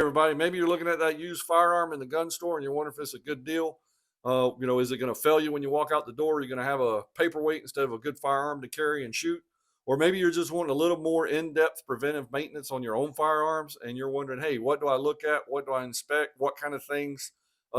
Everybody, maybe you're looking at that used firearm in the gun store and you're wondering if it's a good deal. Is it going to fail you when you walk out the door? You're going to have a paperweight instead of a good firearm to carry and shoot. Or maybe you're just wanting a little more in-depth preventive maintenance on your own firearms and you're wondering, hey, what do I look at? What do I inspect? What kind of things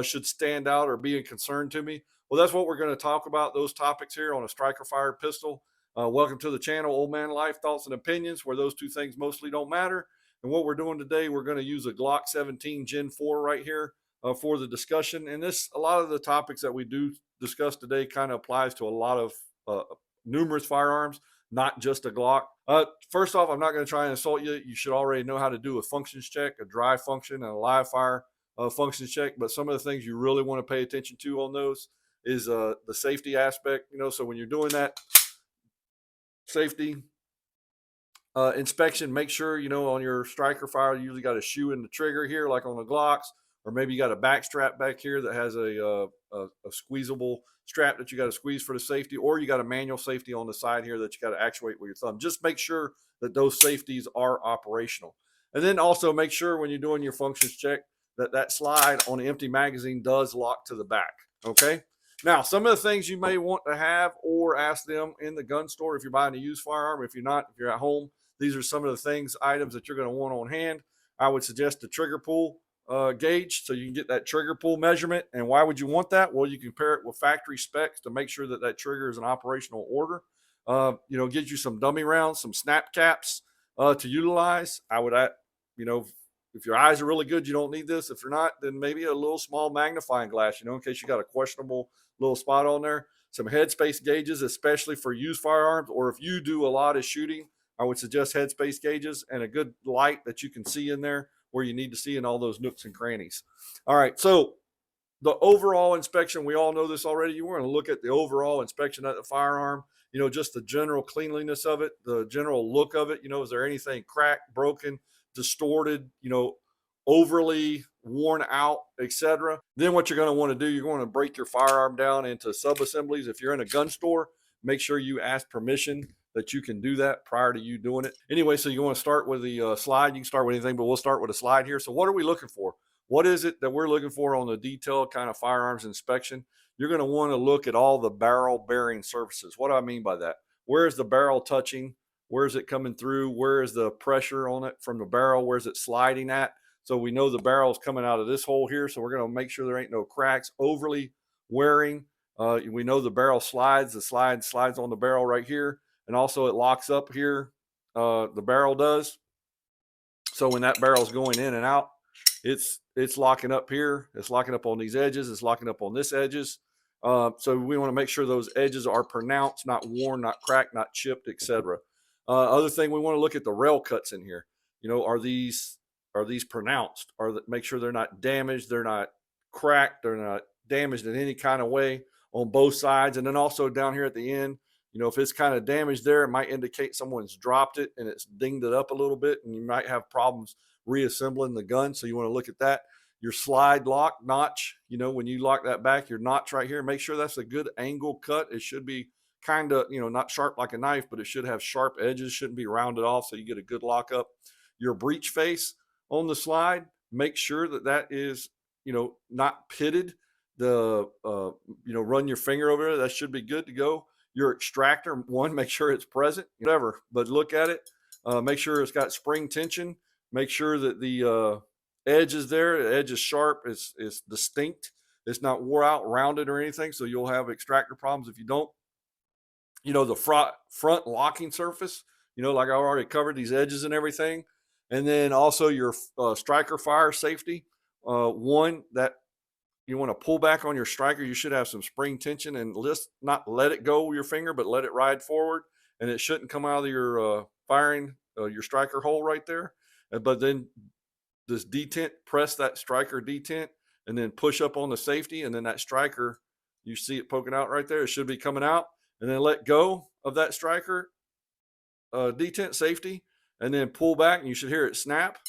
should stand out or be a concern to me? Well, that's what we're going to talk about, those topics here on a striker fired pistol. Welcome to the channel, Old Man Life, Thoughts and Opinions, where those two things mostly don't matter. And what we're doing today, we're going to use a Glock 17 Gen 4 right here for the discussion. And a lot of the topics that we do discuss today kind of applies to a lot of numerous firearms, not just a Glock. First off, I'm not going to try and insult you. You should already know how to do a functions check, a dry function, and a live fire functions check. But some of the things you really want to pay attention to on those is the safety aspect. So when you're doing that safety inspection, make sure, on your striker fire, you usually got a shoe in the trigger here, like on the Glocks, or maybe you got a back strap back here that has a squeezable strap that you got to squeeze for the safety, or you got a manual safety on the side here that you got to actuate with your thumb. Just make sure that those safeties are operational. And then also make sure when you're doing your functions check that slide on the empty magazine does lock to the back. Okay. Now, some of the things you may want to have or ask them in the gun store if you're buying a used firearm. If you're not, if you're at home, these are some of the items that you're going to want on hand. I would suggest the trigger pull gauge so you can get that trigger pull measurement. And why would you want that? Well, you compare it with factory specs to make sure that that trigger is in operational order. Gives you some dummy rounds, some snap caps to utilize. I would, if your eyes are really good, you don't need this. If you're not, then maybe a little small magnifying glass, in case you got a questionable little spot on there. Some headspace gauges, especially for used firearms, or if you do a lot of shooting, I would suggest headspace gauges and a good light that you can see in there where you need to see in all those nooks and crannies. All right, so the overall inspection, we all know this already. You want to look at the overall inspection of the firearm, just the general cleanliness of it, the general look of it. Is there anything cracked, broken, distorted, overly worn out, etc. Then what you're going to want to do, you're going to break your firearm down into sub-assemblies. If you're in a gun store, make sure you ask permission that you can do that prior to you doing it. Anyway, so you want to start with the slide. You can start with anything, but we'll start with a slide here. So what are we looking for? What is it that we're looking for on the detailed kind of firearms inspection? You're going to want to look at all the barrel bearing surfaces. What do I mean by that? Where is the barrel touching? Where is it coming through? Where is the pressure on it from the barrel? Where's it sliding at? So we know the barrel is coming out of this hole here. So we're going to make sure there ain't no cracks, overly wearing. We know the barrel slides. The slide slides on the barrel right here. And also it locks up here. The barrel does. So when that barrel is going in and out, it's locking up here. It's locking up on these edges. It's locking up on this edges. So we want to make sure those edges are pronounced, not worn, not cracked, not chipped, etc. Other thing, we want to look at the rail cuts in here. Are these pronounced? Make sure they're not damaged, they're not cracked, they're not damaged in any kind of way on both sides. And then also down here at the end, if it's kind of damaged there, it might indicate someone's dropped it and it's dinged it up a little bit, and you might have problems reassembling the gun. So you want to look at that. Your slide lock notch, when you lock that back, your notch right here, make sure that's a good angle cut. It should be kind of, not sharp like a knife, but it should have sharp edges, shouldn't be rounded off, so you get a good lockup. Your breech face on the slide, make sure that is, not pitted. Run your finger over it. That should be good to go. Your extractor, make sure it's present, whatever, but look at it. Make sure it's got spring tension. Make sure that the edge is there. The edge is sharp. It's distinct. It's not wore out, rounded or anything. So you'll have extractor problems if you don't. The front locking surface, like I already covered, these edges and everything. And then also your striker fire safety. One, that you want to pull back on your striker, you should have some spring tension and just not let it go with your finger, but let it ride forward. And it shouldn't come out of your your striker hole right there. But then this detent, press that striker detent and then push up on the safety. And then that striker, you see it poking out right there. It should be coming out. And then let go of that striker detent safety and then pull back, and you should hear it snap.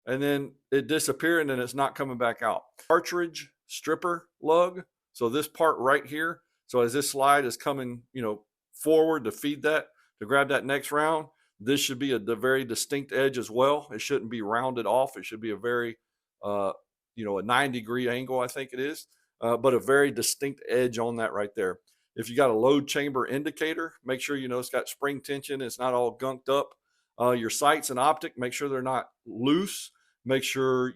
And then it disappear, and then it's not coming back out. Cartridge stripper lug. So this part right here. So as this slide is coming, forward to feed that, to grab that next round, This should be a very distinct edge as well. It shouldn't be rounded off. It should be a very, uh, a 9-degree angle, I think it is, but a very distinct edge on that right there. If you got a load chamber indicator, make sure you know it's got spring tension. It's not all gunked up. Your sights and optic, make sure they're not loose. Make sure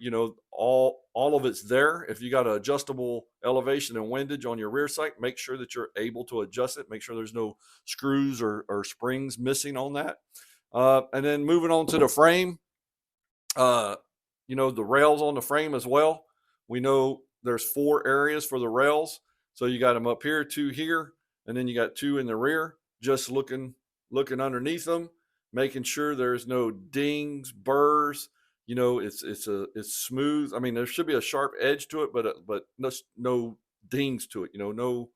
all of it's there. If you got an adjustable elevation and windage on your rear sight, make sure that you're able to adjust it. Make sure there's no screws or springs missing on that. And then moving on to the frame, the rails on the frame as well. We know there's 4 areas for the rails. So you got them up here, 2 here, and then you got 2 in the rear. Just looking underneath them, making sure there's no dings, burrs. It's smooth. I mean, there should be a sharp edge to it, but no dings to it. No,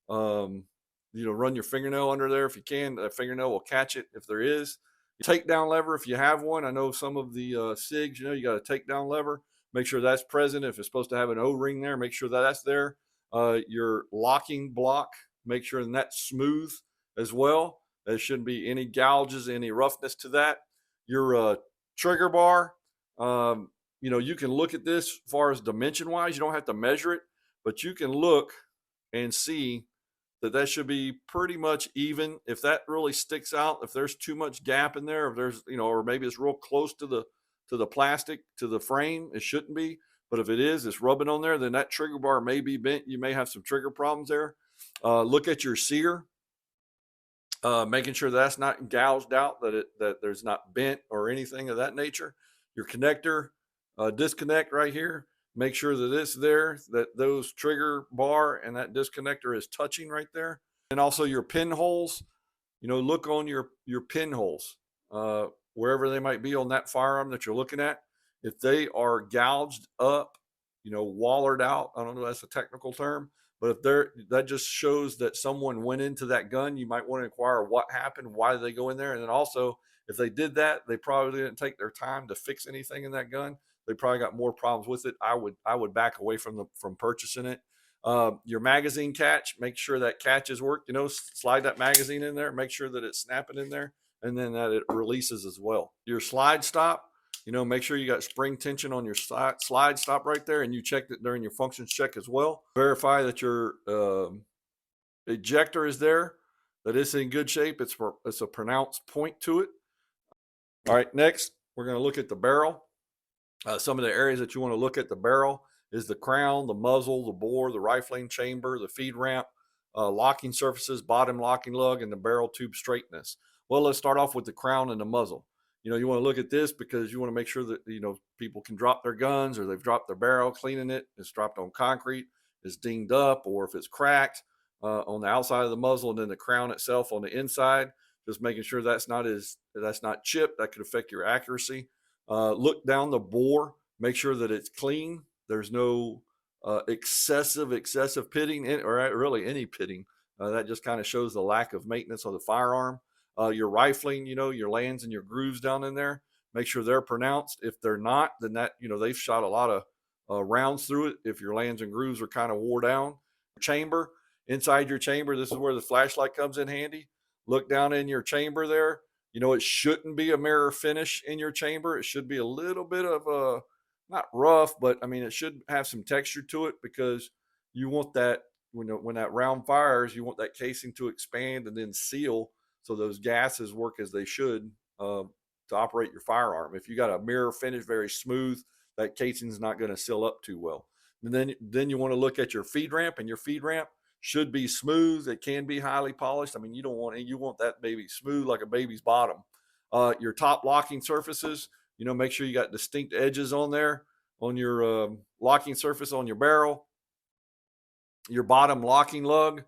run your fingernail under there if you can. That fingernail will catch it if there is. Takedown lever, if you have one. I know some of the SIGs, you got a takedown lever. Make sure that's present. If it's supposed to have an O-ring there, make sure that that's there. Your locking block, make sure that's smooth as well. There shouldn't be any gouges, any roughness to that. Your trigger bar, you can look at this as far as dimension-wise. You don't have to measure it, but you can look and see that should be pretty much even. If that really sticks out, if there's too much gap in there, if there's, or maybe it's real close to the plastic, to the frame, it shouldn't be. But if it is, it's rubbing on there, then that trigger bar may be bent. You may have some trigger problems there. Look at your sear, making sure that's not gouged out, that there's not bent or anything of that nature. Your connector, disconnect right here. Make sure that it's there, that those trigger bar and that disconnector is touching right there. And also your pinholes, look on your pinholes, wherever they might be on that firearm that you're looking at. If they are gouged up, wallered out, I don't know if that's a technical term, but if that just shows that someone went into that gun. You might want to inquire what happened, why did they go in there? And then also, if they did that, they probably didn't take their time to fix anything in that gun. They probably got more problems with it. I would back away from purchasing it. Your magazine catch, make sure that catches work. Slide that magazine in there, make sure that it's snapping in there, and then that it releases as well. Your slide stop, make sure you got spring tension on your slide stop right there, and you checked it during your functions check as well. Verify that your ejector is there, that it's in good shape. It's a pronounced point to it. All right, next we're going to look at the barrel. Some of the areas that you want to look at the barrel is the crown, the muzzle, the bore, the rifling chamber, the feed ramp, locking surfaces, bottom locking lug, and the barrel tube straightness. Well, let's start off with the crown and the muzzle. You want to look at this because you want to make sure that, people can drop their guns, or they've dropped their barrel, cleaning it, it's dropped on concrete, it's dinged up, or if it's cracked on the outside of the muzzle, and then the crown itself on the inside, just making sure that's not chipped. That could affect your accuracy. Look down the bore, make sure that it's clean. There's no excessive pitting, or really any pitting. That just kind of shows the lack of maintenance of the firearm. Your rifling, your lands and your grooves down in there, make sure they're pronounced. If they're not, then they've shot a lot of rounds through it. If your lands and grooves are kind of wore down. Chamber, inside your chamber, this is where the flashlight comes in handy. Look down in your chamber there. It shouldn't be a mirror finish in your chamber. It should be a little bit of not rough, but I mean, it should have some texture to it, because you want that when that round fires, you want that casing to expand and then seal, so those gases work as they should to operate your firearm. If you got a mirror finish, very smooth, that casing is not going to seal up too well. And then you want to look at your feed ramp, and your feed ramp should be smooth. It can be highly polished. I mean, you want that baby smooth like a baby's bottom. Your top locking surfaces, make sure you got distinct edges on there on your locking surface on your barrel. Your bottom locking lug,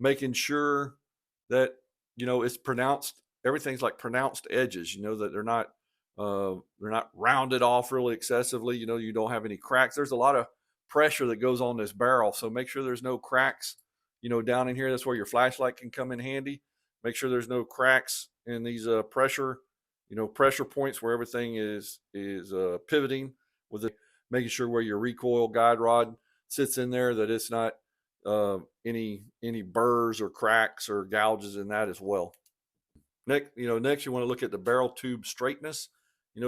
making sure that it's pronounced. Everything's like pronounced edges. That they're not rounded off really excessively. You don't have any cracks. There's a lot of pressure that goes on this barrel, so make sure there's no cracks down in here. That's where your flashlight can come in handy. Make sure there's no cracks in these pressure points where everything is pivoting with it. Making sure where your recoil guide rod sits in there, that it's not any burrs or cracks or gouges in that as well. Next you want to look at the barrel tube straightness.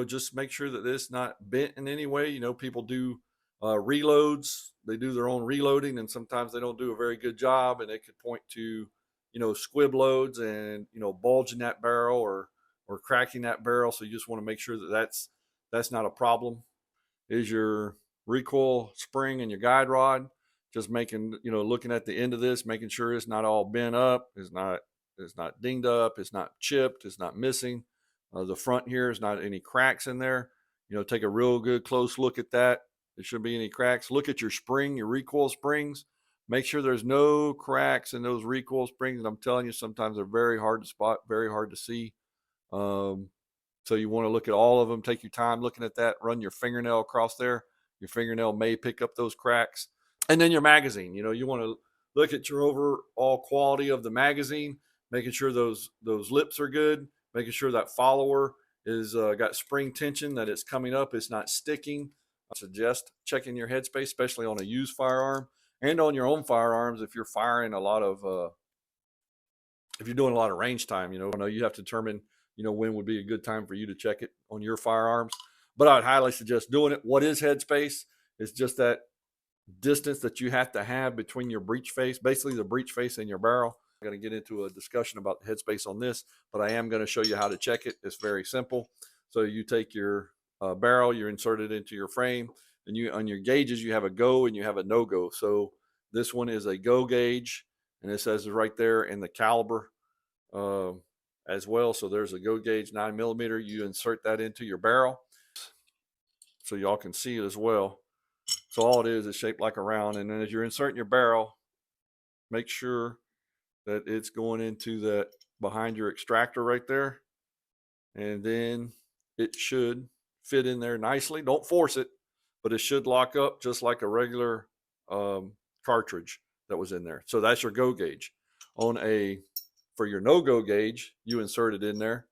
Just make sure that it's not bent in any way. People do reloads. They do their own reloading, and sometimes they don't do a very good job, and it could point to squib loads and bulging that barrel or cracking that barrel. So you just want to make sure that that's not a problem. Is your recoil spring and your guide rod. Just making, looking at the end of this, making sure it's not all bent up, it's not dinged up, it's not chipped, it's not missing. The front here is not any cracks in there. Take a real good close look at that. There shouldn't be any cracks. Look at your spring, your recoil springs. Make sure there's no cracks in those recoil springs. And I'm telling you, sometimes they're very hard to spot, very hard to see. Um, so you want to look at all of them, take your time looking at that, run your fingernail across there. Your fingernail may pick up those cracks. And then your magazine, you want to look at your overall quality of the magazine, making sure those lips are good, making sure that follower is got spring tension, that it's coming up, it's not sticking. I suggest checking your headspace, especially on a used firearm and on your own firearms if you're firing a lot of if you're doing a lot of range time. You have to determine when would be a good time for you to check it on your firearms. But I would highly suggest doing it. What is headspace? It's just that distance that you have to have between your breech face, basically the breech face and your barrel. I'm going to get into a discussion about the headspace on this, but I am going to show you how to check it. It's very simple. So you take your barrel, you insert it into your frame, and on your gauges you have a go and you have a no go. So this one is a go gauge, and it says right there in the caliber as well. So there's a go gauge 9mm. You insert that into your barrel so y'all can see it as well. So all it is shaped like a round. And then as you're inserting your barrel, make sure that it's going into that behind your extractor right there. And then it should fit in there nicely. Don't force it, but it should lock up just like a regular cartridge that was in there. So that's your go gauge. For your no-go gauge, you insert it in there.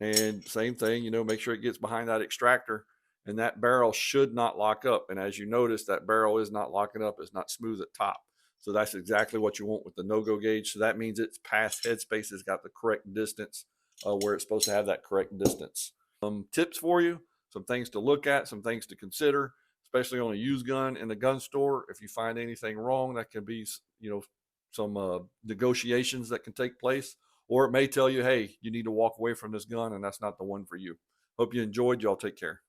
And same thing, make sure it gets behind that extractor, and that barrel should not lock up. And as you notice, that barrel is not locking up. It's not smooth at top. So that's exactly what you want with the no-go gauge. So that means its past headspace has got the correct distance where it's supposed to have that correct distance. Some tips for you, some things to look at, some things to consider, especially on a used gun in the gun store. If you find anything wrong, that can be, some negotiations that can take place, or it may tell you, hey, you need to walk away from this gun and that's not the one for you. Hope you enjoyed. Y'all take care.